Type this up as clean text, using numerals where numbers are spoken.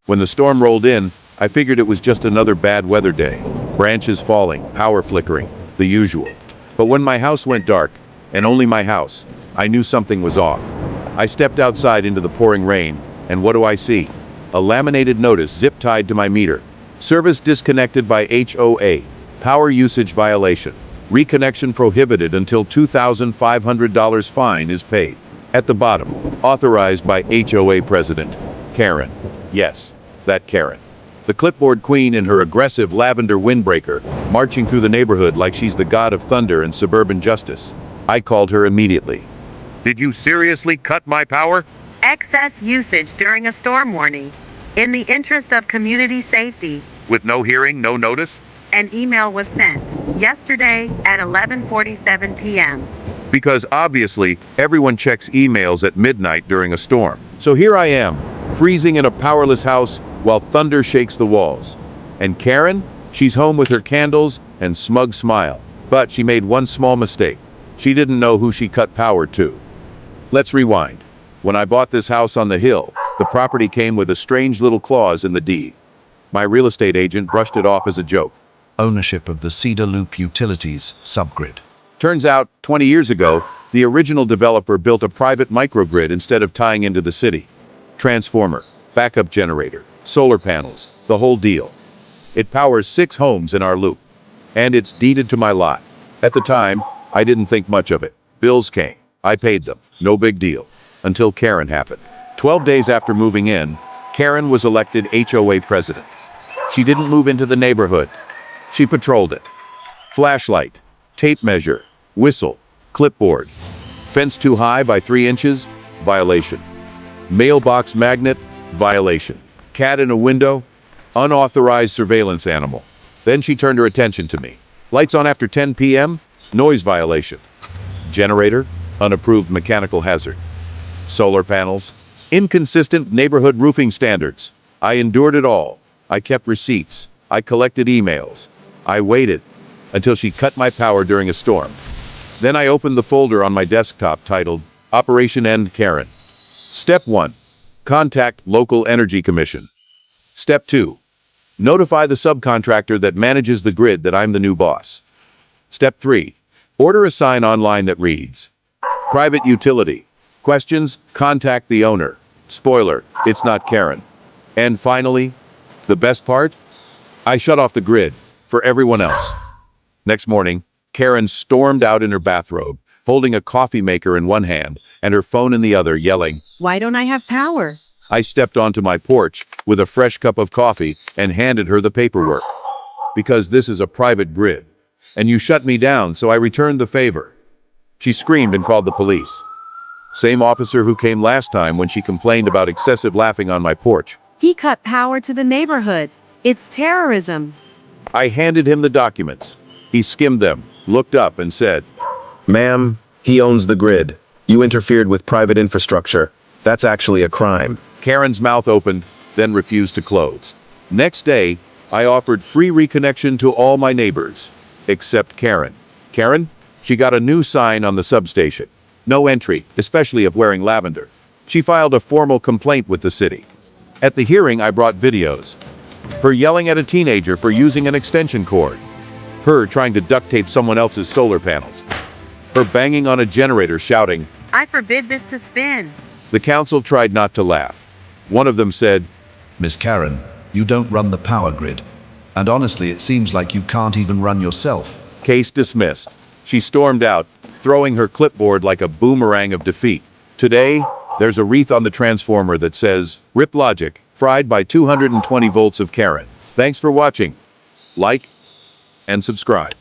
When the storm rolled in, I figured it was just another bad weather day. Branches falling, power flickering, the usual. But when my house went dark, and only my house, I knew something was off. I stepped outside into the pouring rain, and what do I see? A laminated notice zip-tied to my meter. Service disconnected by HOA. Power usage violation. Reconnection prohibited until $2,500 fine is paid. At the bottom, authorized by HOA President Karen. Yes, that Karen. The clipboard queen in her aggressive lavender windbreaker, marching through the neighborhood like she's the god of thunder and suburban justice. I called her immediately. Did you seriously cut my power? Excess usage during a storm warning. In the interest of community safety. With no hearing, no notice? An email was sent yesterday at 11:47 p.m. Because obviously, everyone checks emails at midnight during a storm. So here I am, freezing in a powerless house while thunder shakes the walls. And Karen? She's home with her candles and smug smile. But she made one small mistake. She didn't know who she cut power to. Let's rewind. When I bought this house on the hill, the property came with a strange little clause in the deed. My real estate agent brushed it off as a joke. Ownership of the Cedar Loop Utilities Subgrid. Turns out, 20 years ago, the original developer built a private microgrid instead of tying into the city. Transformer, backup generator, solar panels, the whole deal. It powers 6 homes in our loop. And it's deeded to my lot. At the time, I didn't think much of it. Bills came. I paid them. No big deal. Until Karen happened. 12 days after moving in, Karen was elected HOA president. She didn't move into the neighborhood. She patrolled it. Flashlight, tape measure, whistle, clipboard. Fence too high by 3 inches? Violation. Mailbox magnet? Violation. Cat in a window? Unauthorized surveillance animal. Then she turned her attention to me. Lights on after 10 p.m.? Noise violation. Generator? Unapproved mechanical hazard. Solar panels? Inconsistent neighborhood roofing standards. I endured it all. I kept receipts. I collected emails. I waited until she cut my power during a storm. Then I opened the folder on my desktop titled Operation End Karen. Step 1. Contact local energy commission. Step 2. Notify the subcontractor that manages the grid that I'm the new boss. Step 3. Order a sign online that reads, Private utility. Questions? Contact the owner. Spoiler, it's not Karen. And finally, the best part? I shut off the grid for everyone else. Next morning, Karen stormed out in her bathrobe, holding a coffee maker in one hand and her phone in the other, yelling, Why don't I have power? I stepped onto my porch with a fresh cup of coffee and handed her the paperwork. Because this is a private grid, and you shut me down, so I returned the favor. She screamed and called the police. Same officer who came last time when she complained about excessive laughing on my porch. He cut power to the neighborhood. It's terrorism. I handed him the documents. He skimmed them, looked up and said, Ma'am, he owns the grid. You interfered with private infrastructure. That's actually a crime. Karen's mouth opened, then refused to close. Next day, I offered free reconnection to all my neighbors, except Karen. Karen? She got a new sign on the substation. No entry, especially of wearing lavender. She filed a formal complaint with the city. At the hearing, I brought videos. Her yelling at a teenager for using an extension cord. Her trying to duct tape someone else's solar panels. Her banging on a generator shouting, I forbid this to spin. The council tried not to laugh. One of them said, Miss Karen, you don't run the power grid. And honestly, it seems like you can't even run yourself. Case dismissed. She stormed out, throwing her clipboard like a boomerang of defeat. Today, there's a wreath on the transformer that says, Rip Logic, fried by 220 volts of Karen. Thanks for watching. Like and subscribe.